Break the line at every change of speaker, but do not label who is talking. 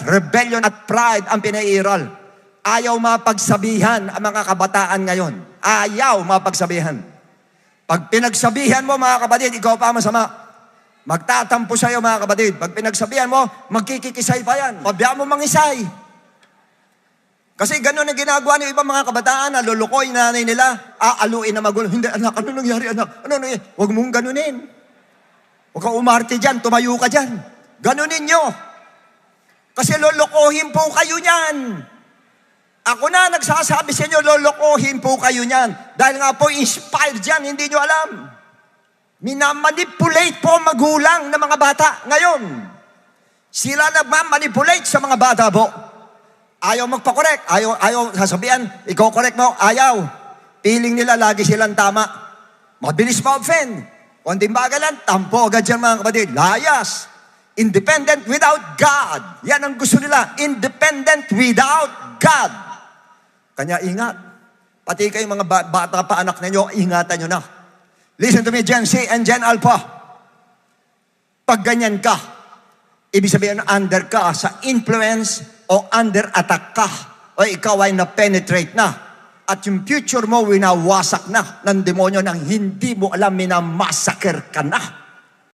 rebellion at pride ang pinairal. Ayaw mapagsabihan ang mga kabataan ngayon. Ayaw mapagsabihan. Pag pinagsabihan mo, mga kapatid, ikaw pa masama. Magtatampo sa'yo, mga kapatid. Pag pinagsabihan mo, magkikikisay pa yan. Pabayaan mo mangisay. Kasi gano'n ang ginagawa ng ibang mga kabataan na lulukoy na nanay nila, aaluin na magulo. Hindi, anak, ano nangyari, anak? Ano nangyari? Huwag mong ganunin. Huwag kang umarte dyan, tumayo ka dyan. Ganunin nyo. Kasi lulukohin po kayo niyan. Ako na nagsasabi sa inyo, lolokohin po kayo niyan. Dahil nga po, inspired dyan, hindi nyo alam. Minamanipulate po magulang ng mga bata ngayon. Sila nagmamanipulate sa mga bata po. Ayaw magpakorek, ayaw sasabihan, ikaw correct mo, ayaw. Feeling nila lagi silang tama. Mabilis ma-offend. Konting bagalan, tampo agad dyan mga kapatid. Layas. Independent without God. Yan ang gusto nila. Independent without God. Kanya ingat. Pati kayong mga bata pa anak ninyo, ingatan nyo na. Listen to me, Gen Z and Gen Alpha. Pag ganyan ka, ibig sabihin under ka sa influence o under attack ka. O ikaw ay na-penetrate na. At yung future mo, winawasak na ng demonyo nang hindi mo alam, minamassacre ka na.